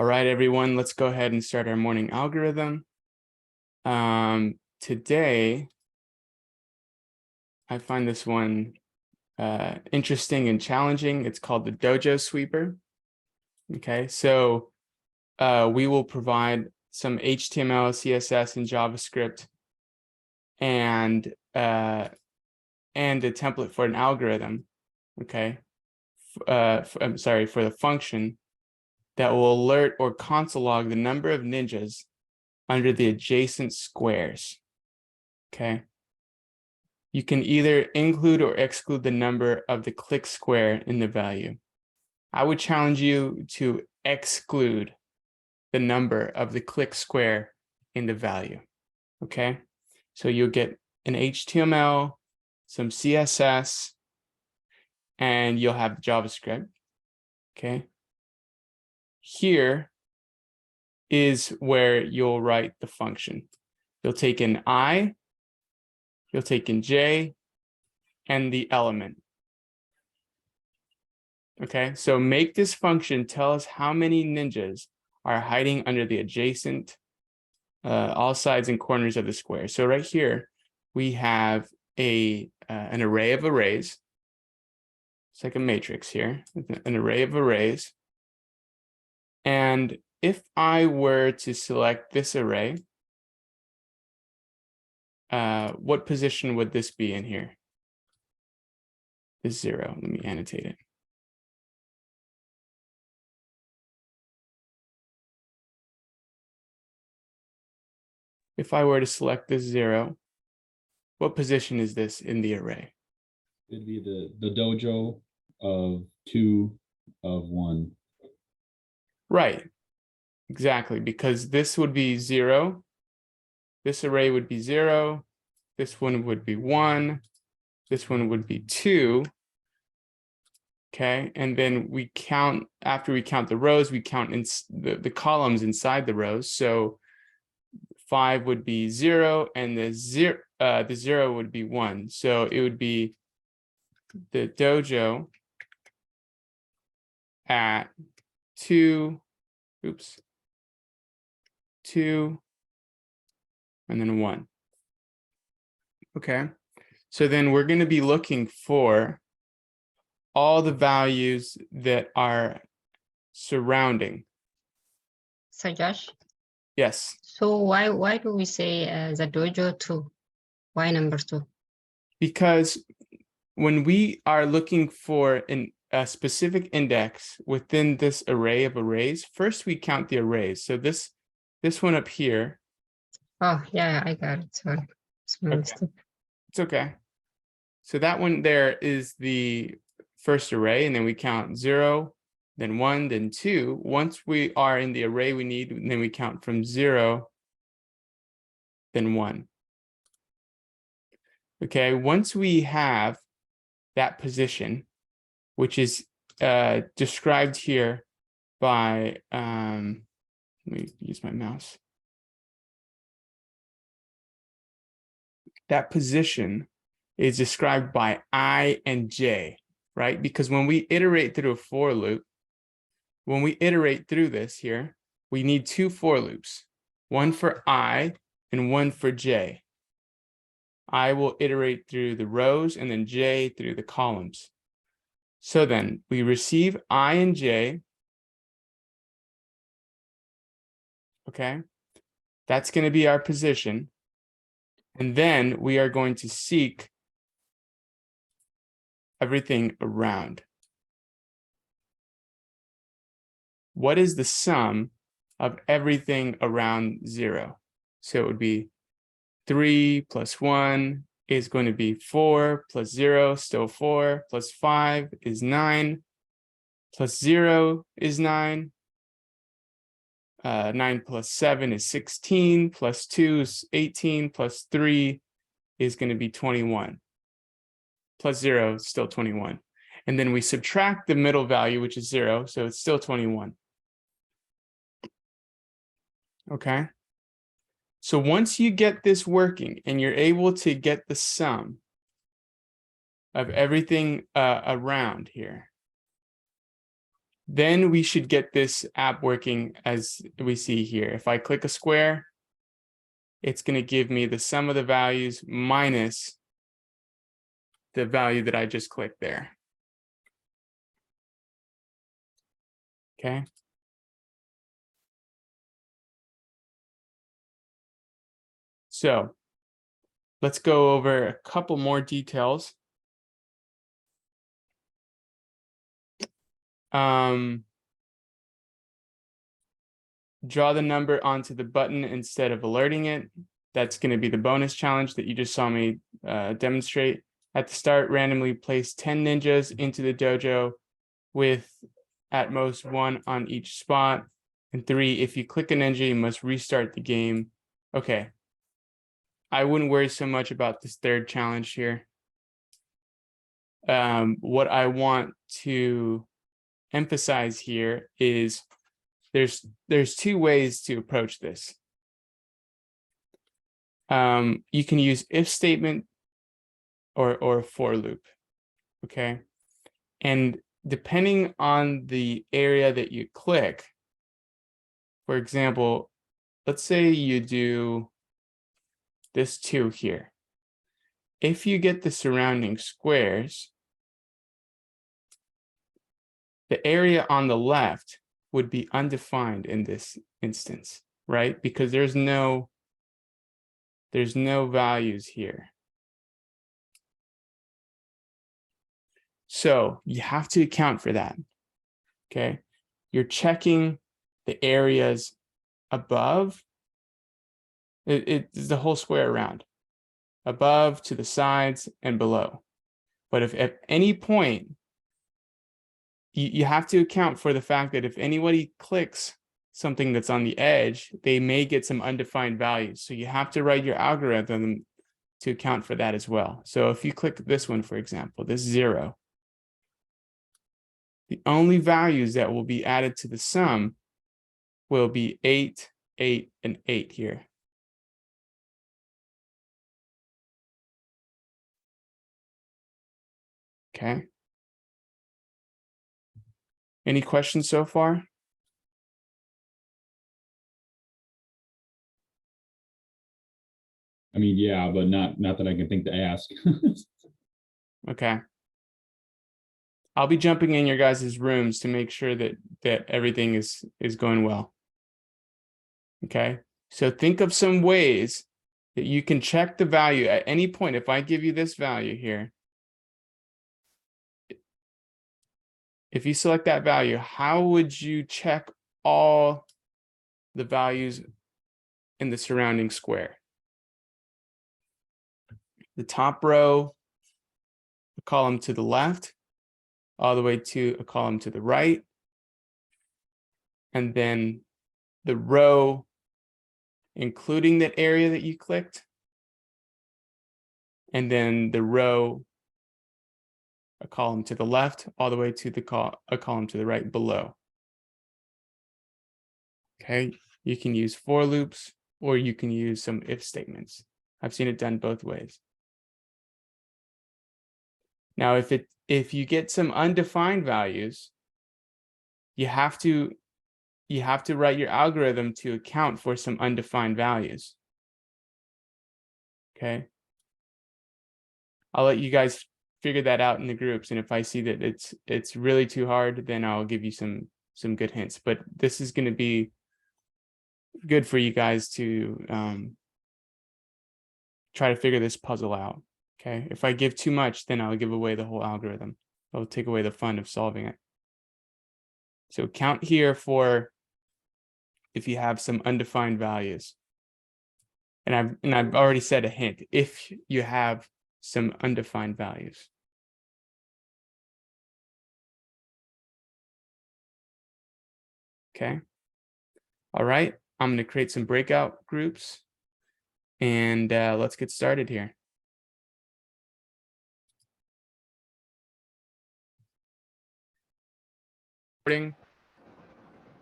All right, everyone, let's go ahead and start our morning algorithm. Today, I find this one interesting and challenging. It's called the Dojo Sweeper. Okay, so we will provide some HTML, CSS, and JavaScript, and a template for an algorithm. Okay, I'm sorry, for the function that will alert or console log the number of ninjas under the adjacent squares. Okay. You can either include or exclude the number of the click square in the value. I would challenge you to exclude the number of the click square in the value. Okay. So you'll get an HTML, some CSS, and you'll have JavaScript. Okay. Here is where you'll write the function. You'll take an I, you'll take an J, and the element. Okay, so make this function tell us how many ninjas are hiding under the adjacent all sides and corners of the square. So right here, we have an array of arrays. It's like a matrix here, an array of arrays. And if I were to select this array, what position would this be in here? This 0. Let me annotate it. If I were to select this 0, what position is this in the array? It'd be the dojo of 2 of 1. Right, exactly, because this would be 0. This array would be 0. This one would be 1. This one would be 2. Okay, and then we count, after we count the rows, we count in the columns inside the rows. So 5 would be 0, and the 0 would be 1. So it would be the dojo at 2, 2, and then 1. Okay, so then we're going to be looking for all the values that are surrounding. So Josh? Yes. So why do we say the dojo 2? Why number 2? Because when we are looking for a specific index within this array of arrays, first we count the arrays. So this one up here. Oh yeah, I got it. Sorry. Okay. It's okay. So that one there is the first array, and then we count 0, then 1, then 2. Once we are in the array we need, then we count from 0, then 1. Okay, once we have that position, which is described here by, let me use my mouse. That position is described by I and J, right? Because when we iterate through a for loop, when we iterate through this here, we need 2 for loops, one for I and one for J. I will iterate through the rows and then J through the columns. So then we receive I and J. Okay, that's going to be our position. And then we are going to seek everything around. What is the sum of everything around 0? So it would be 3 plus 1 is going to be 4, plus 0, still 4, plus 5 is 9, plus 0 is 9, 9 plus 7 is 16, plus 2 is 18, plus 3 is going to be 21, plus 0 is still 21. And then we subtract the middle value, which is 0, so it's still 21. Okay. So once you get this working and you're able to get the sum of everything around here, then we should get this app working as we see here. If I click a square, it's going to give me the sum of the values minus the value that I just clicked there. Okay. So let's go over a couple more details. Draw the number onto the button instead of alerting it. That's going to be the bonus challenge that you just saw me demonstrate. At the start, randomly place 10 ninjas into the dojo with at most 1 on each spot. And 3, if you click a ninja, you must restart the game. Okay. I wouldn't worry so much about this third challenge here. What I want to emphasize here is there's 2 ways to approach this. You can use if statement or for loop. Okay. And depending on the area that you click, for example, let's say you do this 2 here. If you get the surrounding squares, the area on the left would be undefined in this instance, right? Because there's no values here. So you have to account for that. Okay. You're checking the areas above. It's the whole square around, above, to the sides, and below. But if at any point, you have to account for the fact that if anybody clicks something that's on the edge, they may get some undefined values. So you have to write your algorithm to account for that as well. So if you click this one, for example, this 0, the only values that will be added to the sum will be 8, 8, and 8 here. Okay. Any questions so far? I mean, yeah, but not that I can think to ask. Okay. I'll be jumping in your guys' rooms to make sure that everything is going well. Okay. So think of some ways that you can check the value at any point. If I give you this value here, if you select that value, how would you check all the values in the surrounding square? The top row, a column to the left, all the way to a column to the right, and then the row, including that area that you clicked, and then the row, a column to the left, all the way to a column to the right below. Okay, you can use for loops, or you can use some if statements. I've seen it done both ways. Now, if you get some undefined values, you have to write your algorithm to account for some undefined values. Okay. I'll let you guys figure that out in the groups, and if I see that it's really too hard, then I'll give you some good hints. But this is going to be good for you guys to try to figure this puzzle out. Okay. If I give too much, then I'll give away the whole algorithm. I'll take away the fun of solving it. So count here for if you have some undefined values. And I've already said a hint, if you have some undefined values. Okay. All right. I'm going to create some breakout groups, and let's get started here.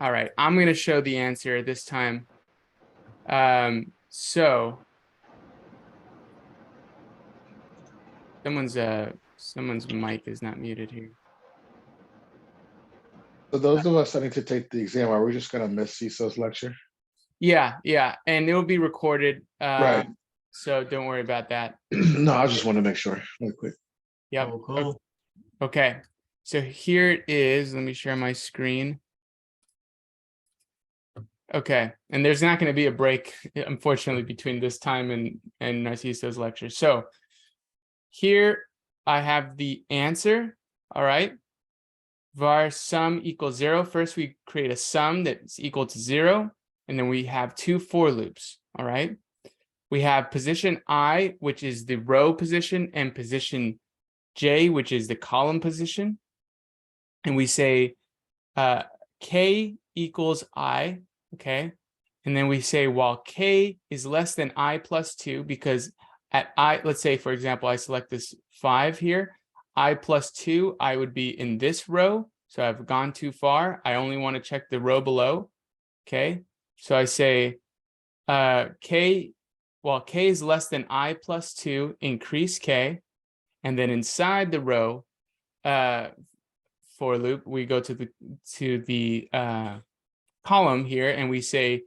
All right. I'm going to show the answer this time. So someone's mic is not muted here. So those of us that need to take the exam, are we just gonna miss CISO's lecture? Yeah, and it'll be recorded. Right. So don't worry about that. No, I just want to make sure real quick. Yep. Oh, cool. Okay. So here it is. Let me share my screen. Okay, and there's not going to be a break, unfortunately, between this time and Narciso's lecture. So here I have the answer. All right. Var sum equals 0. First, we create a sum that's equal to 0, and then we have 2 for loops. All right. We have position I, which is the row position, and position J, which is the column position. And we say K equals I. Okay. And then we say while K is less than I plus 2, because at I, let's say, for example, I select this 5 here, I plus 2, I would be in this row. So I've gone too far. I only want to check the row below. Okay. So I say K, while K is less than I plus 2, increase K. And then inside the row for loop, we go to the column here, and we say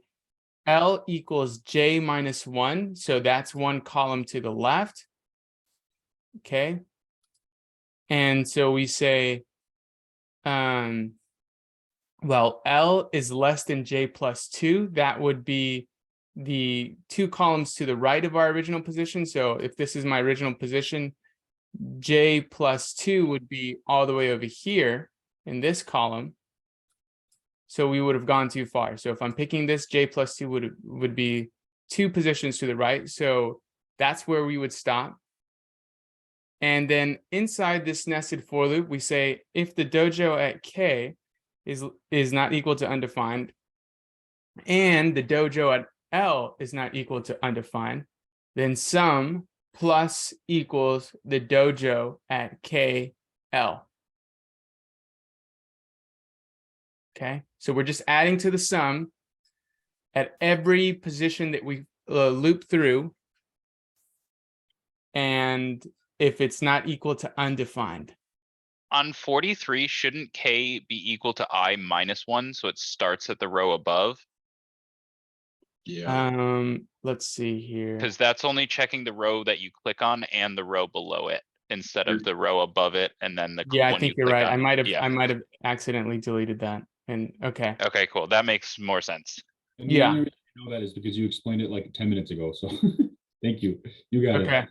L equals J minus 1. So that's one column to the left. Okay. And so we say, well, L is less than J plus 2. That would be the 2 columns to the right of our original position. So if this is my original position, J plus 2 would be all the way over here in this column. So we would have gone too far. So if I'm picking this, J plus 2 would be 2 positions to the right. So that's where we would stop. And then inside this nested for loop, we say if the dojo at K is not equal to undefined, and the dojo at L is not equal to undefined, then sum plus equals the dojo at KL. Okay, so we're just adding to the sum at every position that we loop through. And if it's not equal to undefined. On 43, shouldn't K be equal to I minus 1, so it starts at the row above? Let's see here. Cause that's only checking the row that you click on and the row below it, instead of the row above it and then the Yeah, I one you think you're click right. on. I might have accidentally deleted that. And okay. Okay, cool. That makes more sense. And the Yeah. only reason I know that is because you explained it like 10 minutes ago, so thank you. You got Okay. it.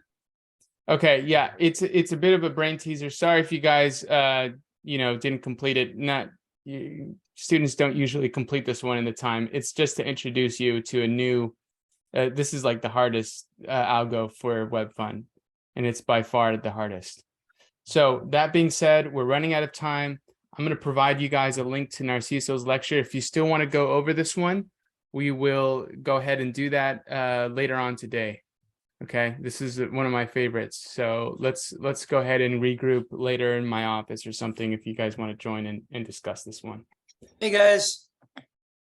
Okay, yeah, it's a bit of a brain teaser. Sorry if you guys didn't complete it. Students don't usually complete this one in the time. It's just to introduce you to a new this is like the hardest algo for WebFun, and it's by far the hardest. So that being said, we're running out of time. I'm going to provide you guys a link to Narciso's lecture. If you still want to go over this one, we will go ahead and do that later on today. Okay, this is one of my favorites. So let's go ahead and regroup later in my office or something if you guys want to join and discuss this one. Hey, guys.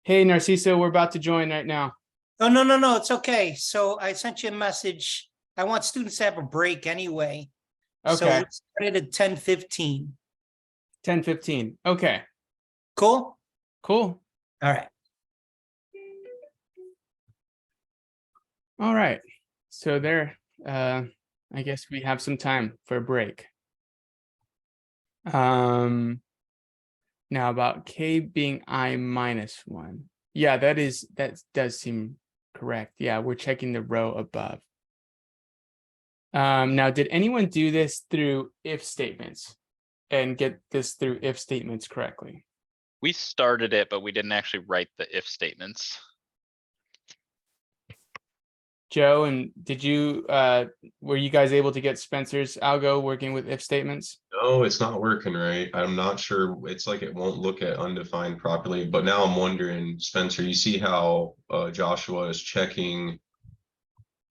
Hey, Narciso, we're about to join right now. Oh, no, it's okay. So I sent you a message. I want students to have a break anyway. So Okay, we started at 10:15. 10:15. Okay, Cool? cool. All right. All right. So there, I guess we have some time for a break. Now about K being I minus 1. Yeah, that does seem correct. Yeah, we're checking the row above. Now, did anyone do this through if statements and get this through if statements correctly? We started it, but we didn't actually write the if statements. Joe, and did you were you guys able to get Spencer's algo working with if statements? No, it's not working right. I'm not sure. It's like it won't look at undefined properly. But now I'm wondering, Spencer, you see how Joshua is checking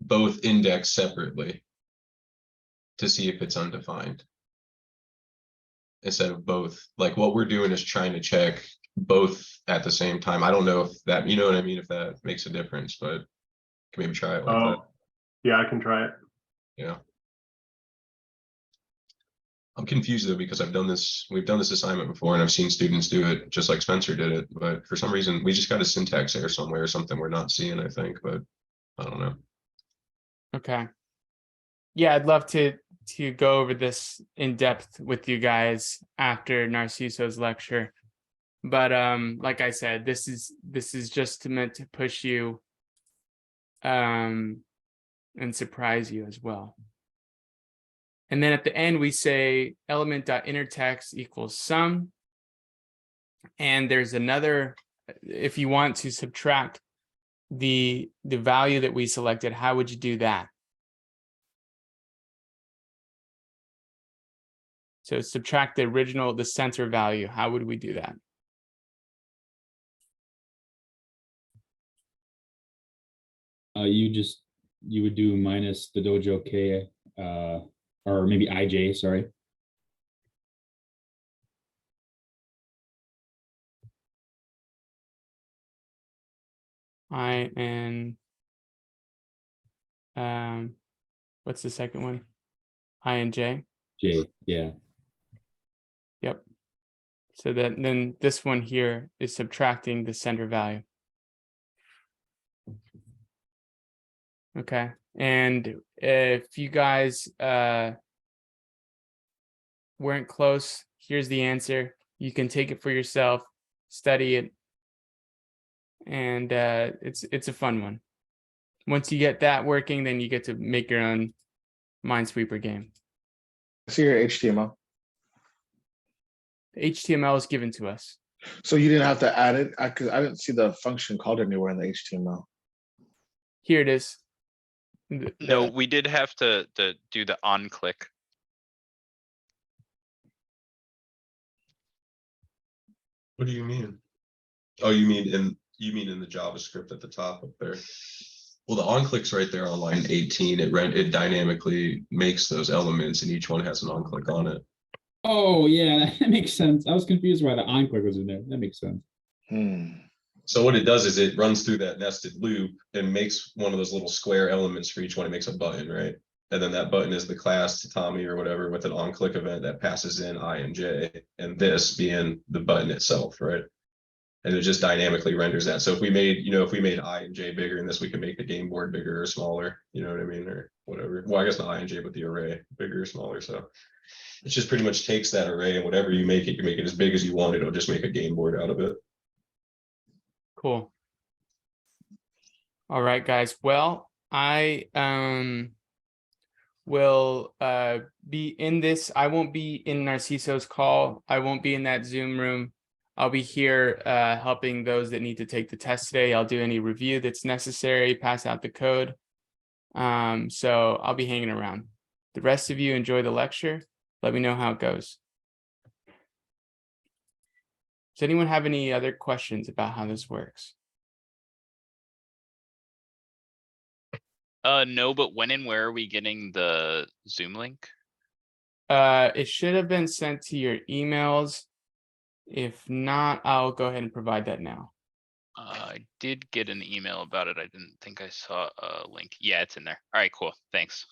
both index separately to see if it's undefined instead of both. Like what we're doing is trying to check both at the same time. I don't know if that, you know what I mean, if that makes a difference, but can maybe try it like that. Yeah, I can try it. Yeah. I'm confused though, because we've done this assignment before and I've seen students do it just like Spencer did it, but for some reason, we just got a syntax error somewhere or something we're not seeing, I think, but I don't know. Okay. Yeah, I'd love to go over this in depth with you guys after Narciso's lecture. But like I said, this is just meant to push you and surprise you as well. And then at the end we say element.intertext equals sum. And there's another, if you want to subtract the value that we selected, how would you do that? So subtract the original, the center value. How would we do that? You would do minus the dojo k, or maybe ij, sorry. I and what's the second one? I and j. J, yeah. Yep. So that then this one here is subtracting the center value. Okay. And if you guys weren't close, here's the answer. You can take it for yourself, study it, and it's a fun one. Once you get that working, then you get to make your own Minesweeper game. I see your HTML. The HTML is given to us. So you didn't have to add it? I didn't see the function called anywhere in the HTML. Here it is. No, we did have to do the on click. What do you mean? Oh, you mean in the JavaScript at the top up there? Well, the on-click's right there on line 18. It dynamically makes those elements and each one has an on-click on it. Oh, yeah, that makes sense. I was confused why the on-click was in there. That makes sense. So what it does is it runs through that nested loop and makes one of those little square elements for each one. It makes a button, right? And then that button is the class to Tommy or whatever with an on-click event that passes in I and J, and this being the button itself, right? And it just dynamically renders that. So if we made, if we made I and J bigger in this, we can make the game board bigger or smaller, you know what I mean? Or whatever. Well, I guess not I and J, but the array bigger or smaller. So it just pretty much takes that array and whatever you make it as big as you want. It'll just make a game board out of it. Cool. All right, guys. Well, I will be in this. I won't be in Narciso's call. I won't be in that Zoom room. I'll be here helping those that need to take the test today. I'll do any review that's necessary, pass out the code. So I'll be hanging around. The rest of you enjoy the lecture. Let me know how it goes. Does anyone have any other questions about how this works? No, but when and where are we getting the Zoom link? It should have been sent to your emails. If not, I'll go ahead and provide that now. I did get an email about it. I didn't think I saw a link. Yeah, it's in there. All right, cool. Thanks.